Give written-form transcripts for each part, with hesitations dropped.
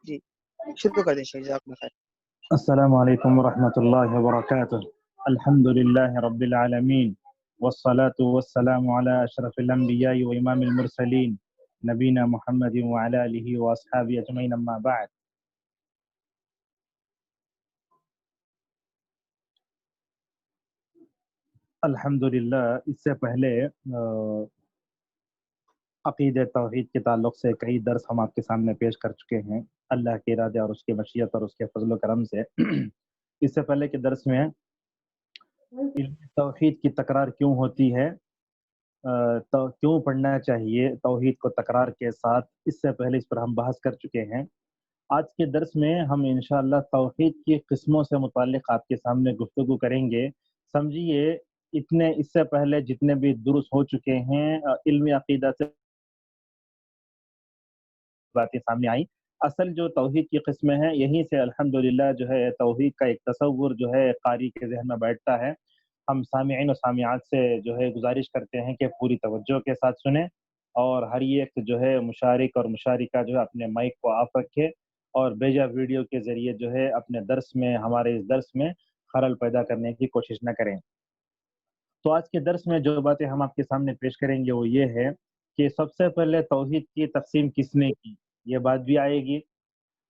جی شروع کر دیں شیخ، جزاک اللہ خیر۔ السلام علیکم ورحمۃ اللہ وبرکاتہ۔ الحمد للہ رب العالمین والصلاة والسلام علی اشرف الانبیاء وامام المرسلین نبینا محمد وعلی آلہ واصحابہ اجمعین، اما بعد۔ الحمدللہ اس سے پہلے عقید توحید کے تعلق سے کئی درس ہم آپ کے سامنے پیش کر چکے ہیں، اللہ کے ارادے اور اس کی مشیت اور اس کے فضل و کرم سے۔ اس سے پہلے کے درس میں علم توحید کی تکرار کیوں ہوتی ہے، تو کیوں پڑھنا چاہیے توحید کو تکرار کے ساتھ، اس سے پہلے اس پر ہم بحث کر چکے ہیں۔ آج کے درس میں ہم انشاءاللہ توحید کی قسموں سے متعلق آپ کے سامنے گفتگو کریں گے۔ سمجھیے اتنے اس سے پہلے جتنے بھی درس ہو چکے ہیں علم عقیدہ سے باتیں سامنے آئیں، اصل جو توحید کی قسمیں ہیں یہیں سے الحمدللہ جو ہے توحید کا ایک تصور جو ہے قاری کے ذہن میں بیٹھتا ہے۔ ہم سامعین و سامعات سے جو ہے گزارش کرتے ہیں کہ پوری توجہ کے ساتھ سنیں، اور ہر ایک جو ہے مشارک اور مشارکہ جو ہے اپنے مائک کو آف رکھے اور بھیجا ویڈیو کے ذریعے جو ہے اپنے درس میں، ہمارے اس درس میں خلل پیدا کرنے کی کوشش نہ کریں۔ تو آج کے درس میں جو باتیں ہم آپ کے سامنے پیش کریں گے وہ یہ ہے کہ سب سے پہلے توحید کی تقسیم کس نے کی، یہ بات بھی آئے گی،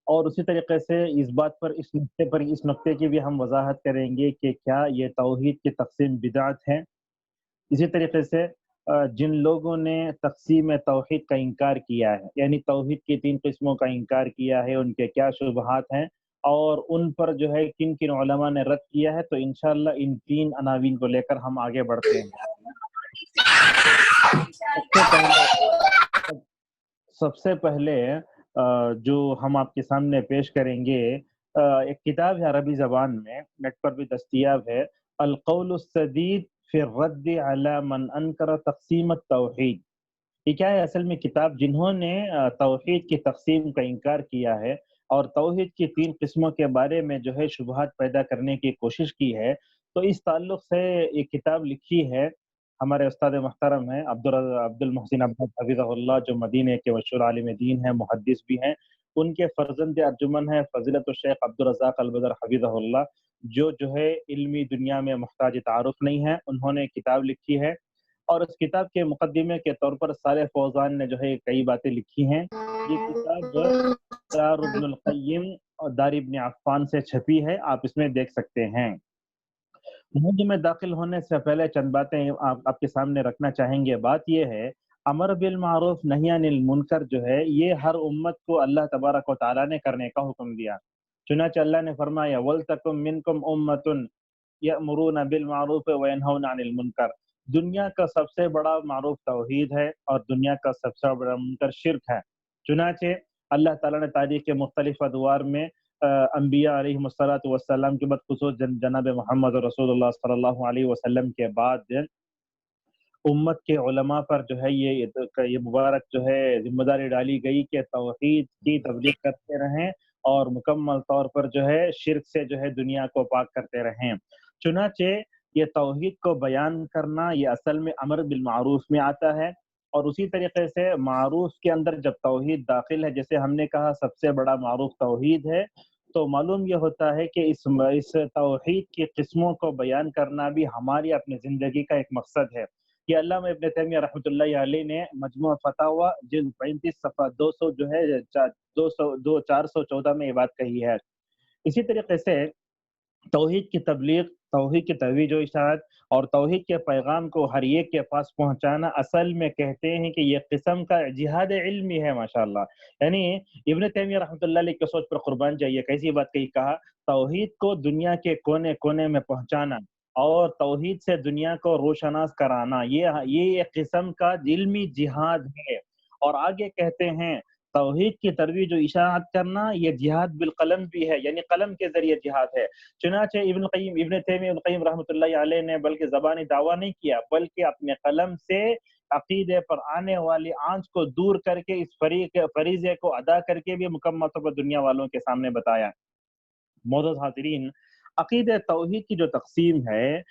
اور اسی طریقے سے اس بات پر اس نقطے کی بھی ہم وضاحت کریں گے کہ کیا یہ توحید کی تقسیم بدعت ہے۔ اسی طریقے سے جن لوگوں نے تقسیم توحید کا انکار کیا ہے، یعنی توحید کی 3 قسموں کا انکار کیا ہے، ان کے کیا شبہات ہیں اور ان پر جو ہے کن کن علماء نے رد کیا ہے، تو انشاءاللہ ان 3 عناوین کو لے کر ہم آگے بڑھتے ہیں۔ سب سے پہلے جو ہم آپ کے سامنے پیش کریں گے ایک کتاب ہے عربی زبان میں، نیٹ پر بھی دستیاب ہے، القول السدید فی الرد علی من انکر تقسیم التوحید۔ یہ کیا ہے؟ اصل میں کتاب جنہوں نے توحید کی تقسیم کا انکار کیا ہے اور توحید کی 3 قسموں کے بارے میں جو ہے شبہات پیدا کرنے کی کوشش کی ہے، تو اس تعلق سے ایک کتاب لکھی ہے ہمارے استاد محترم ہیں عبد المحسن عبد حفظہ اللہ، جو مدینہ کے مشہور عالم دین ہیں، محدث بھی ہیں۔ ان کے فرزند ارجمن ہے فضیلت الشیخ عبدالرزاق البدر حفظہ اللہ، جو ہے علمی دنیا میں محتاج تعارف نہیں ہے، انہوں نے کتاب لکھی ہے، اور اس کتاب کے مقدمے کے طور پر صالح فوزان نے جو ہے کئی باتیں لکھی ہیں۔ یہ کتاب دار ابن القیم اور دار ابن عفان سے چھپی ہے، آپ اس میں دیکھ سکتے ہیں۔ موضوع میں داخل ہونے سے پہلے چند باتیں آپ کے سامنے رکھنا چاہیں گے۔ بات یہ ہے، امر بالمعروف نہی عن المنکر جو ہے یہ ہر امت کو اللہ تبارک و تعالیٰ نے کرنے کا حکم دیا۔ چنانچہ اللہ نے فرمایا وَلْتَكُمْ مِنْكُمْ أُمَّةٌ يَأْمُرُونَ بِالْمَعْرُوفِ وَيَنْهَوْنَ عَنِ الْمُنْكَرِ۔ دنیا کا سب سے بڑا معروف توحید ہے اور دنیا کا سب سے بڑا منکر شرک ہے۔ چنانچہ اللہ تعالیٰ نے تاریخ کے مختلف ادوار میں انبیاء علیہ السلام کے بعد خصوص جناب محمد رسول اللہ صلی اللہ علیہ وسلم کے بعد امت کے علماء پر جو ہے یہ مبارک جو ہے ذمہ داری ڈالی گئی کہ توحید کی تبلیغ کرتے رہیں اور مکمل طور پر جو ہے شرک سے جو ہے دنیا کو پاک کرتے رہیں۔ چنانچہ یہ توحید کو بیان کرنا یہ اصل میں امر بالمعروف میں آتا ہے، اور اسی طریقے سے معروف کے اندر جب توحید داخل ہے، جیسے ہم نے کہا سب سے بڑا معروف توحید ہے، تو معلوم یہ ہوتا ہے کہ اس توحید کی قسموں کو بیان کرنا بھی ہماری اپنی زندگی کا ایک مقصد ہے۔ یہ علامہ ابن تیمیہ رحمۃ اللہ علیہ نے مجموعہ فتاوی جلد 35 صفحہ 200 جو ہے 414 میں یہ بات کہی ہے۔ اسی طریقے سے توحید کی تبلیغ، توحید کی ترویج و اشاعت اور توحید کے پیغام کو ہر ایک کے پاس پہنچانا اصل میں کہتے ہیں کہ یہ قسم کا جہاد علمی ہے، ماشاءاللہ۔ یعنی ابن تیمیہ رحمۃ اللہ علیہ کی سوچ پر قربان جائیے، کیسی بات کہا، توحید کو دنیا کے کونے کونے میں پہنچانا اور توحید سے دنیا کو روشناس کرانا، یہ ایک قسم کا علمی جہاد ہے۔ اور آگے کہتے ہیں توحید کی ترویج و اشاعت کرنا یہ جہاد بالقلم بھی ہے، یعنی قلم کے ذریعے جہاد ہے۔ چنانچہ ابن تیمیہ ابن قیم رحمۃ اللہ علیہ نے بلکہ زبانی دعویٰ نہیں کیا، بلکہ اپنے قلم سے عقیدے پر آنے والی آنچ کو دور کر کے اس فریضے کو ادا کر کے بھی مکمل طور پر دنیا والوں کے سامنے بتایا۔ معزز حاضرین، عقیدہ توحید کی جو تقسیم ہے،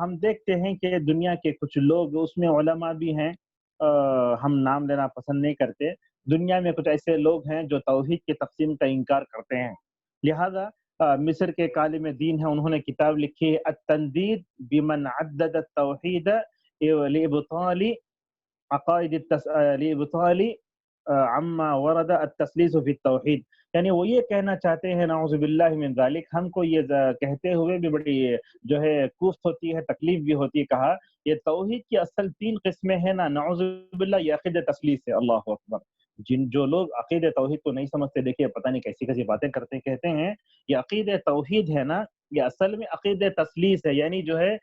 ہم دیکھتے ہیں کہ دنیا کے کچھ لوگ اس میں علماء بھی ہیں، ہم نام لینا پسند نہیں کرتے، دنیا میں کچھ ایسے لوگ ہیں جو توحید کی تقسیم کا انکار کرتے ہیں. لہذا مصر کے ایک عالم دین ہیں، انہوں نے کتاب لکھی ہے التندید بمن عدد التوحید لابطال عقائد لابطال عما ورد التثلیث فی التوحید. یعنی وہ یہ کہنا چاہتے ہیں نعوذ باللہ من ذالک، ہم کو یہ کہتے ہوئے بھی بڑی جو ہے کوفت ہوتی ہے، تکلیف بھی ہوتی ہے. کہا یہ توحید کی اصل 3 قسمیں ہیں نا، نعوذ باللہ یہ عقید تثلیث ہے. اللہ اکبر. جو لوگ عقید توحید کو نہیں سمجھتے، دیکھیے پتہ نہیں کیسی کیسی باتیں کرتے، کہتے ہیں یہ عقید توحید ہے نا، یہ اصل میں عقید تثلیث ہے. یعنی جو ہے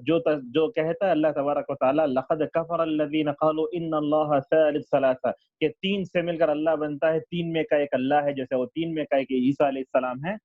جو کہتا ہے اللہ تبارک و تعالی لقد کفر الذین قالوا ان اللہ ثالث ثلاثہ، کہ 3 سے مل کر اللہ بنتا ہے، 3 میں کا ایک اللہ ہے، جیسے وہ 3 میں کا ایک عیسیٰ علیہ السلام ہے.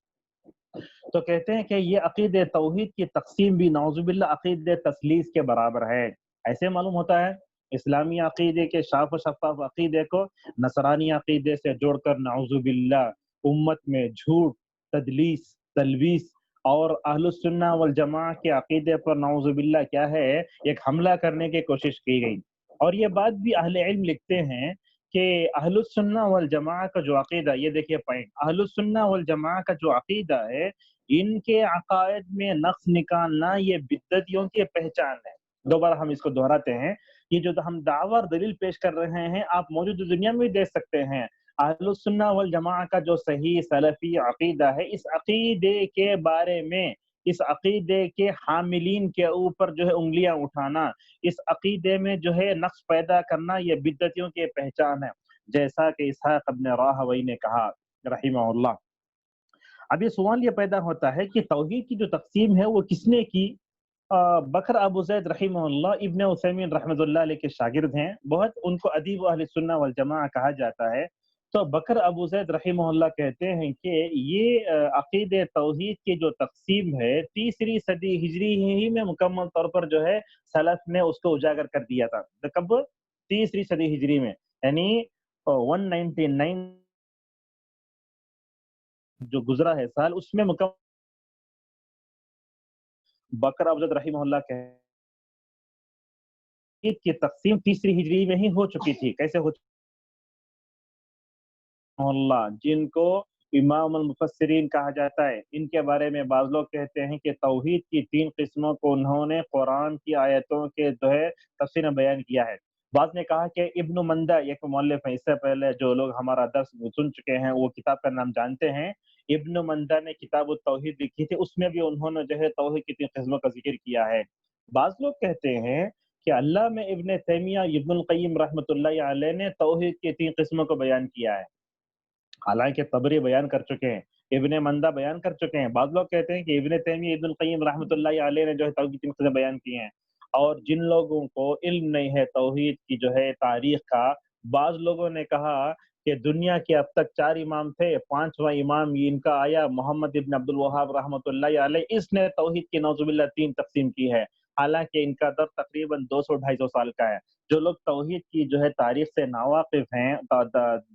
تو کہتے ہیں کہ یہ عقید توحید کی تقسیم بھی نعوذ باللہ عقید تثلیث کے برابر ہے. ایسے معلوم ہوتا ہے اسلامی عقیدے کے صاف و شفاف عقیدے کو نصرانی عقیدے سے جوڑ کر نعوذ باللہ امت میں جھوٹ، تدلیس، تلبیس اور اہل السنہ والجماعہ کے عقیدے پر نعوذ باللہ کیا ہے ایک حملہ کرنے کی کوشش کی گئی. اور یہ بات بھی اہل علم لکھتے ہیں کہ اہل السنہ والجماعہ کا جو عقیدہ، یہ دیکھیے پوائنٹ، اہل السنہ والجماعہ کا جو عقیدہ ہے، ان کے عقائد میں نقص نکالنا یہ بدعتیوں کی پہچان ہے. دوبارہ ہم اس کو دہراتے ہیں، یہ جو ہم دعوی اور دلیل پیش کر رہے ہیں آپ موجود دنیا میں بھی دیکھ سکتے ہیں. اہل السنہ والجماعہ کا جو صحیح سلفی عقیدہ ہے، اس عقیدے کے بارے میں، اس عقیدے کے حاملین کے اوپر جو ہے انگلیاں اٹھانا، اس عقیدے میں جو ہے نقص پیدا کرنا، یہ بدعتیوں کی پہچان ہے، جیسا کہ اسحاق ابن راہوی نے کہا رحمہ اللہ. اب یہ سوال یہ پیدا ہوتا ہے کہ توحید کی جو تقسیم ہے وہ کس نے کی؟ بکر ابو زید رحمہ اللہ ابن عثیمین رحمۃ اللہ علیہ کے شاگرد ہیں، بہت ان کو ادیب اہل سنہ والجماعہ کہا جاتا ہے. تو بکر ابو زید رحمہ اللہ کہتے ہیں کہ یہ عقید توحید کی جو تقسیم ہے 3ری صدی ہجری ہی میں مکمل طور پر جو ہے سلف نے اس کو اجاگر کر دیا تھا. کب؟ 3ری صدی ہجری میں، یعنی 199 جو گزرا ہے سال، اس میں مکمل بکر ابو زید رحمہ اللہ کی تقسیم 3ری ہجری میں ہی ہو چکی تھی. کیسے ہو چکی؟ اللہ جن کو امام المفسرین کہا جاتا ہے، ان کے بارے میں بعض لوگ کہتے ہیں کہ توحید کی 3 قسموں کو انہوں نے قرآن کی آیتوں کے جو ہے تفسیر میں بیان کیا ہے. بعض نے کہا کہ ابن مندہ ایک مؤلف ہے، اس سے پہلے جو لوگ ہمارا درس سن چکے ہیں وہ کتاب کا نام جانتے ہیں. ابن مندہ نے کتاب التوحید لکھی تھی، اس میں بھی انہوں نے جو ہے توحید کی 3 قسموں کا ذکر کیا ہے. بعض لوگ کہتے ہیں کہ علامہ ابن تیمیہ ابن القیم رحمۃ اللہ علیہ نے توحید کی 3 قسموں کو بیان کیا ہے. حالانکہ طبری بیان کر چکے ہیں، ابن مندہ بیان کر چکے ہیں. بعض لوگ کہتے ہیں کہ ابن تیمیہ ابن القیم رحمۃ اللہ علیہ نے جو ہے توحید کی 3 قسمیں بیان کی ہیں. اور جن لوگوں کو علم نہیں ہے توحید کی جو ہے تاریخ کا، بعض لوگوں نے کہا کہ دنیا کے اب تک 4 امام تھے، 5واں امام ان کا آیا محمد ابن عبد الوہاب رحمۃ اللہ علیہ، اس نے توحید کی نعوذ باللہ 3 تقسیم کی ہے. حالانکہ ان کا در تقریباً 200-250 سال کا ہے. جو لوگ توحید کی جو ہے تاریخ سے ناواقف ہیں،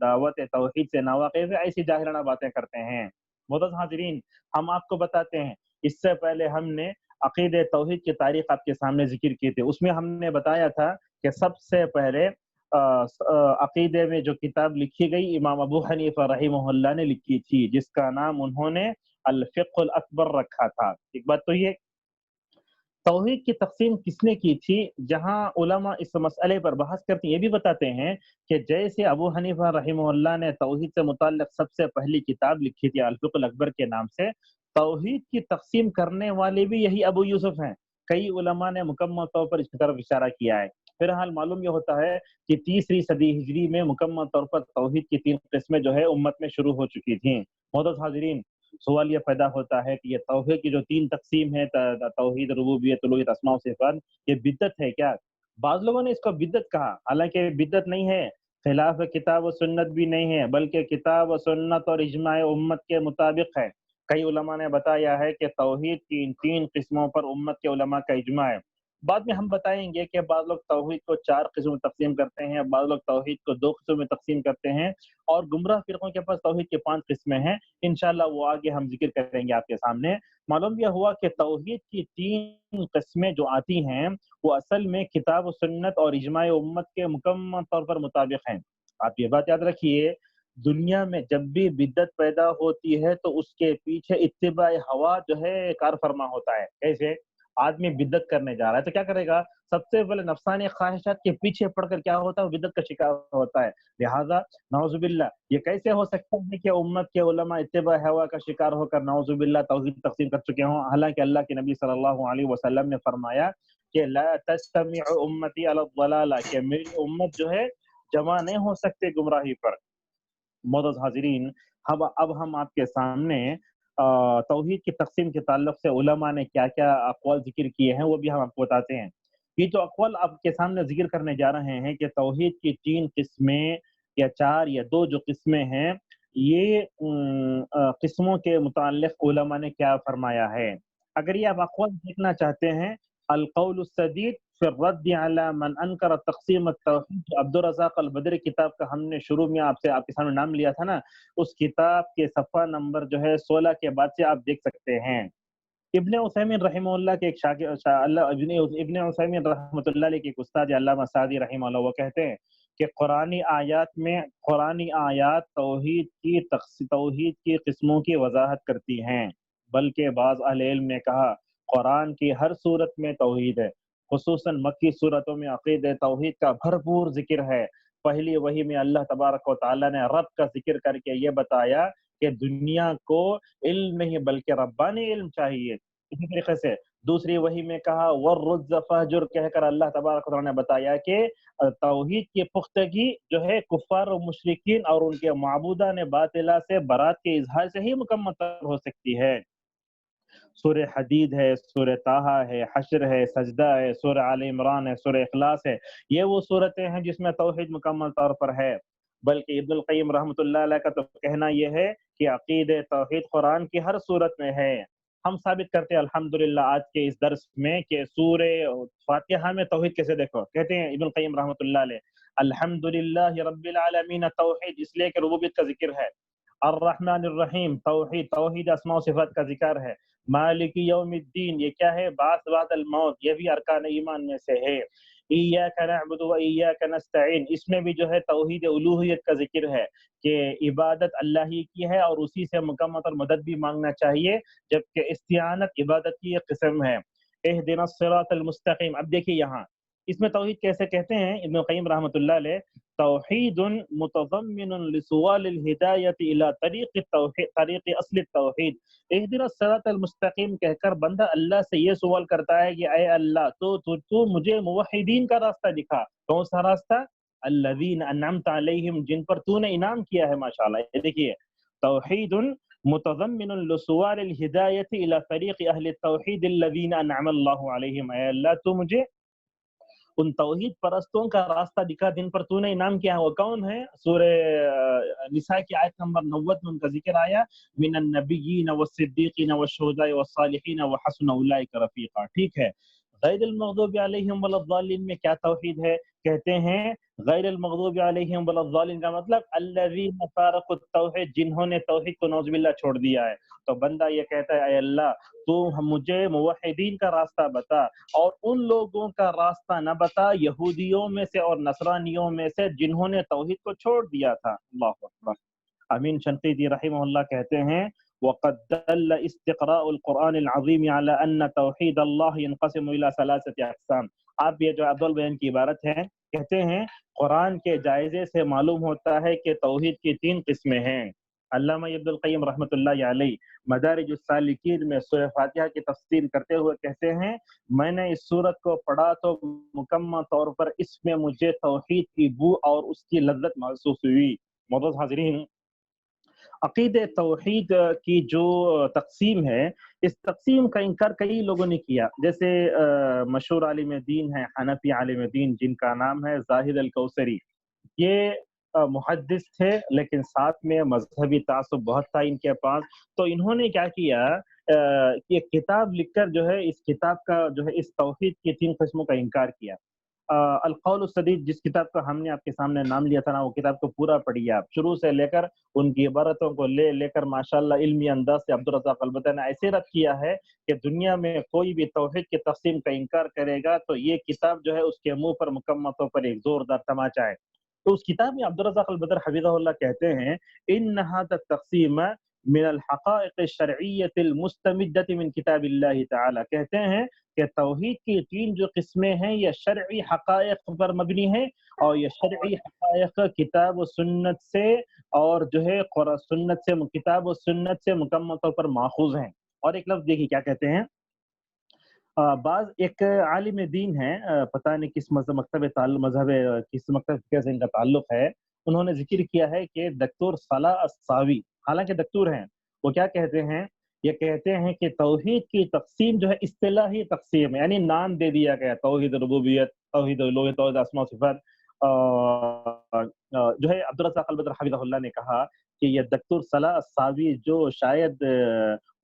دعوت توحید سے ناواقف ہیں، ایسی جاہلانہ باتیں کرتے ہیں. معزز حاضرین، ہم آپ کو بتاتے ہیں، اس سے پہلے ہم نے عقید توحید کی تاریخ آپ کے سامنے ذکر کی تھی. اس میں ہم نے بتایا تھا کہ سب سے پہلے عقیدے میں جو کتاب لکھی گئی امام ابو حنیفہ رحمہ اللہ نے لکھی تھی، جس کا نام انہوں نے الفقہ الاکبر رکھا تھا. ایک بات تو یہ توحید کی تقسیم کس نے کی تھی، جہاں علماء اس مسئلے پر بحث کرتے ہیں، یہ بھی بتاتے ہیں کہ جیسے ابو حنیفہ رحمہ اللہ نے توحید سے متعلق سب سے پہلی کتاب لکھی تھی الفقہ الاکبر کے نام سے، توحید کی تقسیم کرنے والے بھی یہی ابو یوسف ہیں. کئی علماء نے مکمل طور پر اس کی طرف اشارہ کیا ہے. پھر حال معلوم یہ ہوتا ہے کہ 3ری صدی ہجری میں مکمل طور پر توحید کی 3 قسمیں جو ہے امت میں شروع ہو چکی تھیں. معزز حاضرین، سوال یہ پیدا ہوتا ہے کہ یہ توحید کی جو 3 تقسیم ہے، توحید ربوبیت الوہیت اسماء و صفات، یہ بدعت ہے کیا؟ بعض لوگوں نے اس کو بدعت کہا، حالانکہ بدعت نہیں ہے، خلاف کتاب و سنت بھی نہیں ہے، بلکہ کتاب و سنت اور اجماع امت کے مطابق ہے. کئی علماء نے بتایا ہے کہ توحید کی ان 3 قسموں پر امت کے علماء کا اجماع ہے. بعد میں ہم بتائیں گے کہ بعض لوگ توحید کو 4 قسموں میں تقسیم کرتے ہیں، بعض لوگ توحید کو 2 قسموں میں تقسیم کرتے ہیں، اور گمراہ فرقوں کے پاس توحید کی 5 قسمیں ہیں. انشاءاللہ وہ آگے ہم ذکر کریں گے آپ کے سامنے. معلوم یہ ہوا کہ توحید کی 3 قسمیں جو آتی ہیں وہ اصل میں کتاب و سنت اور اجماع امت کے مکمل طور پر مطابق ہیں. آپ یہ بات یاد رکھیے، دنیا میں جب بھی بدعت پیدا ہوتی ہے تو اس کے پیچھے اتباع ہوا جو ہے کار فرما ہوتا ہے۔ کیسے؟ آدمی بدعت کرنے جا رہا ہے تو کیا کرے گا؟ سب سے پہلے نفسانی خواہشات کے پیچھے پڑ کر کیا ہوتا ہے؟ وہ بدعت کا شکار ہوتا ہے۔ لہذا نعوذ باللہ یہ کیسے ہو سکتا ہے کہ امت کے علماء اتباع ہوا کا شکار ہو کر نعوذ باللہ توحید تقسیم کر چکے ہوں، حالانکہ اللہ کے نبی صلی اللہ علیہ وسلم نے فرمایا کہ لا تجتمع امتی علی الضلالہ، کہ میری امت جو ہے جمع نہیں ہو سکتے گمراہی پر۔ معزز حاضرین، اب ہم آپ کے سامنے توحید کی تقسیم کے تعلق سے علماء نے کیا کیا اقوال ذکر کیے ہیں وہ بھی ہم آپ کو بتاتے ہیں۔ یہ جو اقوال آپ کے سامنے ذکر کرنے جا رہے ہیں کہ توحید کی 3 قسمیں یا 4 یا 2 جو قسمیں ہیں، یہ قسموں کے متعلق علماء نے کیا فرمایا ہے۔ اگر یہ آپ اقوال دیکھنا چاہتے ہیں، القول السدید فی الرد علی من انکر تقسیم التوحید، عبد الرزاق البدری کتاب کا ہم نے شروع میں آپ کے سامنے نام لیا تھا نا، اس کتاب کے صفحہ نمبر جو ہے 16 کے بعد سے آپ دیکھ سکتے ہیں۔ ابن عثیمین رحمہ اللہ کے ایک ابن عثیمین رحمۃ اللہ علیہ کے ایک استاد علامہ سعدی رحمہ اللہ، وہ کہتے ہیں کہ قرآنی آیات توحید کی قسموں کی وضاحت کرتی ہیں، بلکہ بعض اہل علم نے کہا قرآن کی ہر صورت میں توحید ہے، خصوصاً مکی صورتوں میں عقیدہ توحید کا بھرپور ذکر ہے۔ پہلی وحی میں اللہ تبارک و تعالیٰ نے رب کا ذکر کر کے یہ بتایا کہ دنیا کو علم نہیں بلکہ ربانی علم چاہیے۔ اسی طریقے سے دوسری وحی میں کہا وَالرُّزَّ فَهْجُرْ، کہہ کر اللہ تبارک و تعالیٰ نے بتایا کہ توحید کی پختگی جو ہے کفار و مشرکین اور ان کے معبودان باطلہ سے برات کے اظہار سے ہی مکمل ہو سکتی ہے۔ سورہ حدید ہے، سورہ طٰہٰ ہے، حشر ہے، سجدہ ہے، سورہ آل عمران ہے، سورہ اخلاص ہے، یہ وہ صورتیں ہیں جس میں توحید مکمل طور پر ہے۔ بلکہ ابن القیم رحمۃ اللہ علیہ کا تو کہنا یہ ہے کہ عقید توحید قرآن کی ہر صورت میں ہے۔ ہم ثابت کرتے ہیں الحمدللہ آج کے اس درس میں کہ سورہ فاتحہ میں توحید کیسے دیکھو، کہتے ہیں ابن القیم رحمۃ اللہ علیہ الحمدللہ رب العالمین توحید، اس لیے کہ ربوبیت کا ذکر ہے۔ الرحمن الرحیم توحید اسماء و صفات کا ذکر ہے۔ مالک یوم الدین، یہ کیا ہے؟ بعث بعد الموت، یہ بھی ارکان ایمان میں سے ہے۔ ایاک نعبد و ایاک نستعین، اس میں بھی جو ہے توحید الوہیت کا ذکر ہے کہ عبادت اللہ ہی کی ہے اور اسی سے مکمل اور مدد بھی مانگنا چاہیے، جبکہ استعانت عبادت کی ایک قسم ہے۔ اہدنا الصراط المستقیم، اب دیکھیے یہاں اس میں توحید کیسے کہتے ہیں ابن القیم رحمۃ اللہ علیہ، توحید متضمن لسوال الہدایت الی طریق التوحید، طریق اصل التوحید۔ اہدنا الصراط المستقیم کہہ کر بندہ اللہ سے یہ سوال کرتا ہے کہ اے اللہ تو مجھے موحدین کا راستہ دکھا۔ کون سا راستہ؟ الذین انعمت علیہم، جن پر تو نے انعام کیا ہے۔ ماشاءاللہ، یہ دیکھیے توحید متضمن لسوال الہدایت الی طریق اہل التوحید الذین انعم اللہ علیہم، اے اللہ تو مجھے ان توحید پرستوں کا راستہ دکھا جن پر تو نے انعام کیا ہے۔ وہ کون ہے؟ سورہ نساء کی آیت نمبر 90 میں ان کا ذکر آیا، من النبیین والصدیقین والشہداء والصالحین وحسن اولئک رفیقا۔ ٹھیک ہے، غیر المغضوب علیہم ولا الضالین میں کیا توحید ہے؟ کہتے ہیں غیر المغضوب علیہم ولا الضالین کا مطلب الذین فارقوا التوحید، جنہوں نے توحید کو نعوذ باللہ چھوڑ دیا ہے۔ تو بندہ یہ کہتا ہے اے اللہ تو مجھے موحدین کا راستہ بتا، اور ان لوگوں کا راستہ نہ بتا یہودیوں میں سے اور نصرانیوں میں سے جنہوں نے توحید کو چھوڑ دیا تھا۔ اللہ اکبر۔ امین شنقیطی رحمہ اللہ کہتے ہیں وقد دل استقراء القرآن العظیم على ان توحید اللہ ينقسم الى 3 اقسام۔ آپ یہ جو عبد البین کی عبارت ہے، کہتے ہیں قرآن کے جائزے سے معلوم ہوتا ہے کہ توحید کی 3 قسمیں ہیں۔ علامہ عبد القیم رحمۃ اللہ علیہ مدارج السالکین میں سورہ فاتحہ کی تفسیر کرتے ہوئے کہتے ہیں میں نے اس سورت کو پڑھا تو مکمل طور پر اس میں مجھے توحید کی بو اور اس کی لذت محسوس ہوئی۔ معزز حاضرین، عقید توحید کی جو تقسیم ہے، اس تقسیم کا انکار کئی لوگوں نے کیا، جیسے مشہور عالم دین ہے، حنفی عالم دین جن کا نام ہے زاہد الکوثری۔ یہ محدث تھے لیکن ساتھ میں مذہبی تعصب بہت تھا ان کے پاس، تو انہوں نے کیا کیا کہ کتاب لکھ کر جو ہے اس کتاب کا جو ہے اس توحید کی 3 قسموں کا انکار کیا۔ القول السدید جس کتاب کا ہم نے آپ کے سامنے نام لیا تھا نا، وہ کتاب کو پورا پڑھیے آپ، شروع سے لے کر ان کی عبارتوں کو لے کر ماشاءاللہ علمی انداز سے عبد الرزاق البدری نے ایسے رد کیا ہے کہ دنیا میں کوئی بھی توحید کی تقسیم کا انکار کرے گا تو یہ کتاب جو ہے اس کے منہ پر مکمل طور پر ایک زوردار تماچا ہے۔ تو اس کتاب میں عبد الرزاق البدر حفظہ اللہ کہتے ہیں ان هذا التقسیم من الحقائق الشرعیة المستمدة من کتاب اللہ تعالی، کہتے ہیں کہ توحید کی تین جو قسمیں ہیں یہ شرعی حقائق پر مبنی ہیں، اور یہ شرعی حقائق کتاب و سنت سے اور جو ہے سنت سے کتاب و سنت سے مکمل طور پر ماخوذ ہیں۔ اور ایک لفظ دیکھیے کیا کہتے ہیں، بعض ایک عالم دین ہے، پتہ نہیں کس مذہب کس مکتب فقہ سے ان کا تعلق ہے، انہوں نے ذکر کیا ہے کہ دکتور صلاح الصاوی، حالانکہ دکتور ہیں، وہ کیا کہتے ہیں، یہ کہتے ہیں کہ توحید کی تقسیم جو ہے اصطلاحی تقسیم ہے، یعنی نام دے دیا گیا، توحید ربوبیت، توحید الوہیت، توحید اسماء و صفات۔ جو ہے عبد الرزاق البدر حفظہ اللہ نے کہا کہ یہ دکتور صلاح الصاوی جو شاید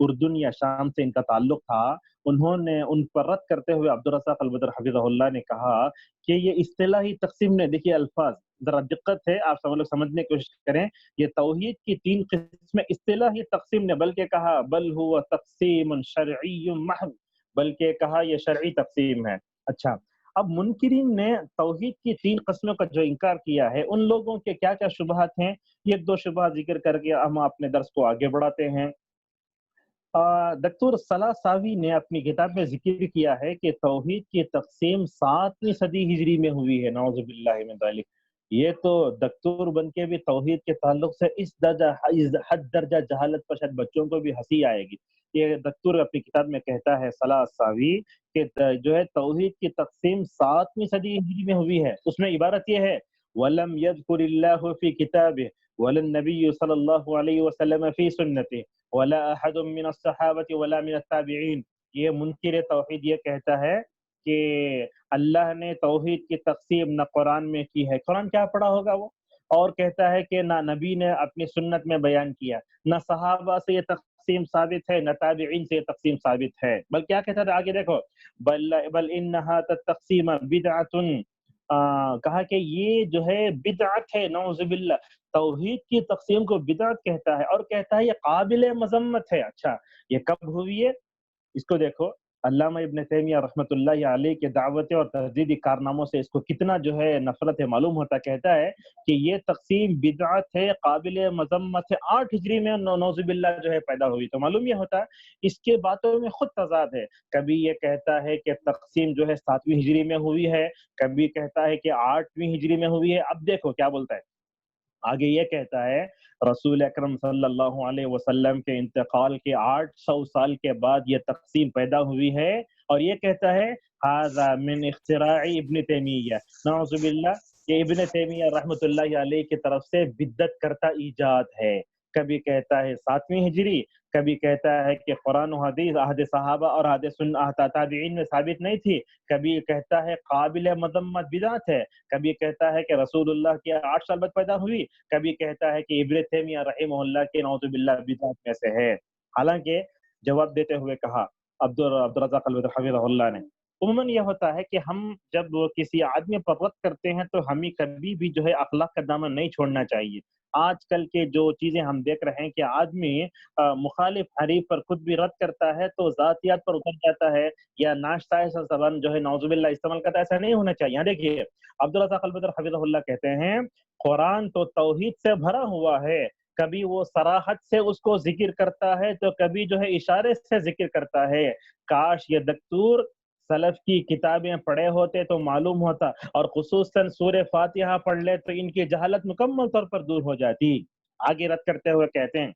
اردن یا شام سے ان کا تعلق تھا، انہوں نے ان پر رد کرتے ہوئے عبد الرزاق البدر حفظہ اللہ نے کہا کہ یہ اصطلاحی تقسیم نے، دیکھیے الفاظ ذرا دقت ہے، آپ سب لوگ سمجھنے کی کوشش کریں، یہ توحید کی تین قسمیں اصطلاحی تقسیم نے بلکہ کہا بل هو تقسیم شرعی محض، بلکہ کہا یہ شرعی تقسیم ہے۔ اچھا، اب منکرین نے توحید کی تین قسموں کا جو انکار کیا ہے، ان لوگوں کے کیا کیا شبہات ہیں، یہ ایک دو شبہات ذکر کر کے ہم اپنے درس کو آگے بڑھاتے ہیں۔ دکتور صلاح صاوی نے اپنی کتاب میں ذکر کیا ہے کہ توحید کی تقسیم 7ویں صدی ہجری میں ہوئی ہے، نعوذ باللہ من ذالک۔ یہ تو دکتور بن کے بھی توحید کے تعلق سے اس حد درجہ جہالت پر شاید بچوں کو بھی ہنسی آئے گی۔ یہ دکتور اپنی کتاب میں کہتا ہے صلاح صاوی کہ جو ہے توحید کی تقسیم 7ویں صدی ہجری میں ہوئی ہے، اس میں عبارت یہ ہے وَلَمْ يَذْكُرِ اللَّهُ فِي كِتَابِهِ وَلَا النَّبِيُّ صلی اللہ علیہ وسلم فی سنته ولا احد من الصحابة ولا من التابعین۔ یہ منکر توحید یہ کہتا ہے کہ اللہ نے توحید کی تقسیم نہ قرآن میں کی ہے، قرآن کیا پڑھا ہوگا وہ، اور کہتا ہے کہ نہ نبی نے اپنی سنت میں بیان کیا، نہ صحابہ سے یہ تقسیم ثابت ہے، نہ تابعین سے یہ تقسیم ثابت ہے، بل کیا کہتا ہے آگے دیکھو بل انها التقسیم بدعۃ، کہا کہ یہ جو ہے بدعت ہے، نعوذ باللہ، توحید کی تقسیم کو بدعت کہتا ہے، اور کہتا ہے یہ قابل مذمت ہے۔ اچھا، یہ کب ہوئی ہے، اس کو دیکھو، علامہ ابن تیمیہ رحمۃ اللہ علیہ کے دعوت اور تجدیدی کارناموں سے اس کو کتنا جو ہے نفرت ہے معلوم ہوتا، کہتا ہے کہ یہ تقسیم بدعت ہے، قابل مذمت ہے، 8 ہجری میں نعوذ باللہ جو ہے پیدا ہوئی۔ تو معلوم یہ ہوتا اس کے باتوں میں خود تضاد ہے، کبھی یہ کہتا ہے کہ تقسیم جو ہے 7ویں ہجری میں ہوئی ہے، کبھی کہتا ہے کہ 8ویں ہجری میں ہوئی ہے۔ اب دیکھو کیا بولتا ہے آگے، یہ کہتا ہے رسول اکرم صلی اللہ علیہ وسلم کے انتقال کے 800 سال کے بعد یہ تقسیم پیدا ہوئی ہے، اور یہ کہتا ہے ھذا من اختراع ابن تیمیہ، نعوذ باللہ، کہ ابن تیمیہ رحمۃ اللہ علیہ کی طرف سے بدعت کرتا ایجاد ہے۔ کبھی کہتا ہے 7ویں ہجری، کبھی کہتا ہے کہ قرآن و حدیث عہد صحابہ اور عہد تابعین میں ثابت نہیں تھی، کبھی کہتا ہے قابل مذمت بدعت ہے، کبھی کہتا ہے کہ رسول اللہ کے 8 سال بعد پیدا ہوئی، کبھی کہتا ہے کہ ابن تیمیہ رحمہ اللہ کے نعوذ باللہ بدعت میں سے ہے۔ حالانکہ جواب دیتے ہوئے کہا عبد الرزاق البدر حفظہ اللہ نے، عموماً یہ ہوتا ہے کہ ہم جب جب آدمی پر رد کرتے ہیں تو ہمیں کبھی بھی جو ہے اخلاق کا دامن نہیں چھوڑنا چاہیے۔ آج کل کے جو چیزیں ہم دیکھ رہے ہیں کہ آدمی مخالف حریف پر خود بھی رد کرتا ہے تو ذاتیات پر اتر جاتا ہے، یا ناشتہ زبان جو ہے نعوذ باللہ استعمال کرتا ہے، ایسا نہیں ہونا چاہیے۔ یہاں دیکھیے عبد الرزاق البدر حفظہ اللہ کہتے ہیں قرآن تو توحید سے بھرا ہوا ہے، کبھی وہ صراحت سے اس کو ذکر کرتا ہے تو کبھی جو ہے اشارے سے ذکر کرتا ہے۔ کاش یہ دکتور سلف کی کتابیں پڑھے ہوتے تو معلوم ہوتا، اور خصوصاً سورہ فاتحہ پڑھ لے تو ان کی جہالت مکمل طور پر دور ہو جاتی۔ آگے رد کرتے ہوئے کہتے ہیں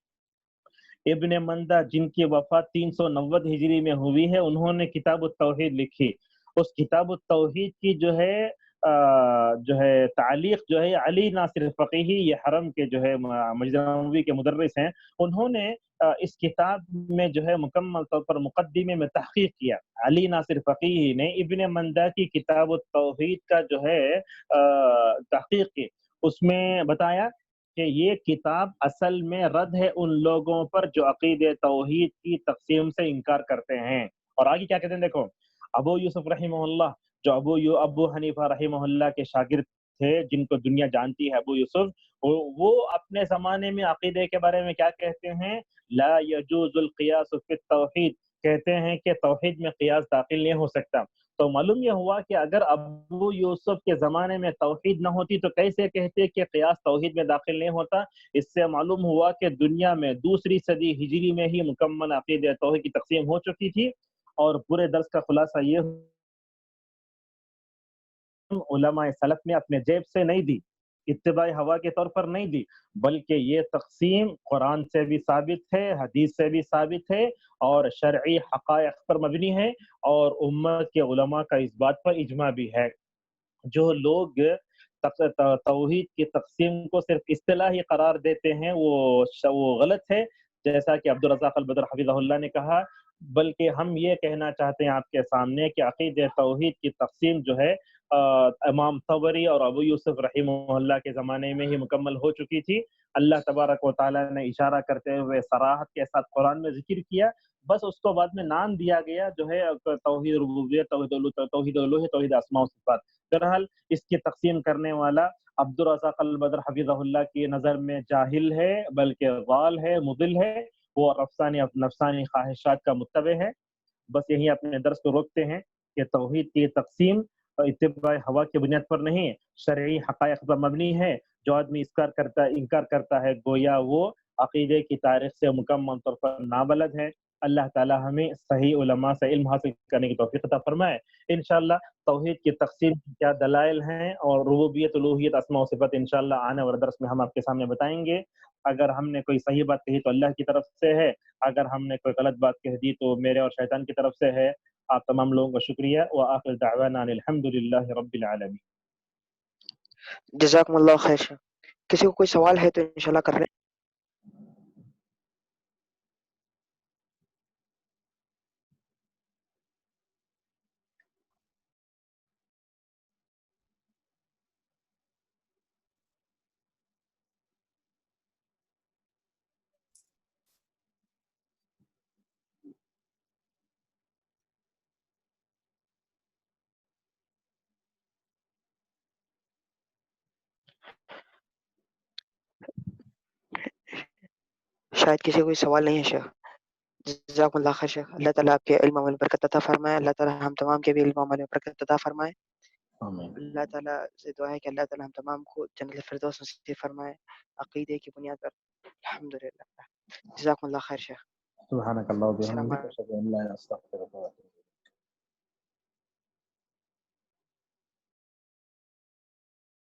ابن مندہ جن کی وفات 390 ہجری میں ہوئی ہے، انہوں نے کتاب التوحید لکھی۔ اس کتاب التوحید کی جو ہے تعلیق جو ہے علی ناصر فقیہی، یہ حرم کے جو ہے مسجد نبوی کے مدرس ہیں، انہوں نے اس کتاب میں جو ہے مکمل طور پر مقدمے میں تحقیق کیا۔ علی ناصر فقیہی نے ابن مندہ کی کتاب التوحید کا جو ہے تحقیق کی، اس میں بتایا کہ یہ کتاب اصل میں رد ہے ان لوگوں پر جو عقید توحید کی تقسیم سے انکار کرتے ہیں۔ اور آگے کیا کہتے ہیں دیکھو، ابو یوسف رحمہ اللہ جو ابو حنیفہ رحمہ اللہ کے شاگرد تھے، جن کو دنیا جانتی ہے، ابو یوسف، وہ اپنے زمانے میں عقیدے کے بارے میں کیا کہتے ہیں، لا یجوز القیاس فی التوحید، کہتے ہیں کہ توحید میں قیاس داخل نہیں ہو سکتا۔ تو معلوم یہ ہوا کہ اگر ابو یوسف کے زمانے میں توحید نہ ہوتی تو کیسے کہتے کہ قیاس توحید میں داخل نہیں ہوتا؟ اس سے معلوم ہوا کہ دنیا میں دوسری صدی ہجری میں ہی مکمل عقیدہ توحید کی تقسیم ہو چکی تھی، اور پورے درس کا خلاصہ یہ علماء سلف نے اپنے جیب سے نہیں دی، اتباع ہوا کے طور پر نہیں دی، بلکہ یہ تقسیم قرآن سے بھی ثابت ہے، حدیث سے بھی ثابت ہے، اور شرعی حقائق پر مبنی ہے، اور امت کے علماء کا اس بات پر اجماع بھی ہے۔ جو لوگ توحید کی تقسیم کو صرف اصطلاحی قرار دیتے ہیں وہ غلط ہے، جیسا کہ عبدالرزاق البدر حفظہ اللہ نے کہا، بلکہ ہم یہ کہنا چاہتے ہیں آپ کے سامنے کہ عقیدہ توحید کی تقسیم جو ہے امام طبری اور ابو یوسف رحمہ اللہ کے زمانے میں ہی مکمل ہو چکی تھی۔ اللہ تبارک و تعالیٰ نے اشارہ کرتے ہوئے صراحت کے ساتھ قرآن میں ذکر کیا، بس اس کو بعد میں نام دیا گیا جو ہے توحید ربوبیت، توحید الوہیت، توحید اسماء و صفات۔ بہرحال اس کی تقسیم کرنے والا عبدالرزاق البدر حفظہ اللہ کی نظر میں جاہل ہے، بلکہ ضال ہے، مضل ہے، وہ نفسانی خواہشات کا متبع ہے۔ بس یہی اپنے درس کو روکتے ہیں کہ توحید کی تقسیم اتباع ہوا کی بنیاد پر نہیں، شرعی حقائق پر مبنی ہے۔ جو آدمی انکار کرتا ہے گویا وہ عقیدے کی تاریخ سے مکمل طور پر نابلد ہے۔ اللہ تعالی ہمیں صحیح علماء سے علم حاصل کرنے کی توفیق عطا فرمائے۔ انشاءاللہ توحید کی تقسیم کی کیا دلائل ہیں اور ربوبیت، الوہیت، اسماء و صفات انشاءاللہ آنے والے درس میں ہم آپ کے سامنے بتائیں گے۔ اگر ہم نے کوئی صحیح بات کہی تو اللہ کی طرف سے ہے، اگر ہم نے کوئی غلط بات کہہ دی تو میرے اور شیطان کی طرف سے ہے۔ آپ تمام لوگوں کا شکریہ، وآخر دعوانا ان الحمدللہ رب العالمین۔ جزاکم اللہ خیر شاہ۔ کسی کو کوئی سوال ہے تو انشاءاللہ کر لیں۔ شاید کسی کو کوئی سوال نہیں ہے شیخ۔ جزاکم اللہ خیر شیخ۔ اللہ تعالیٰ آپ کے علم عمل میں برکت عطا فرمائے۔ اللہ تعالیٰ ہم تمام کے بھی علم عمل میں برکت عطا فرمائے۔ آمین۔ اللہ تعالیٰ سے دعا ہے کہ اللہ تعالیٰ ہم تمام کو جنت الفردوس نصیب فرمائے عقیدے کی بنیاد پر۔ الحمدللہ۔ جزاکم اللہ خیر شیخ۔ سبحانک اللہ و السلام بحمدک، علیکم۔ اشہد ان لا الہ الا انت، استغفرک و اتوب الیک۔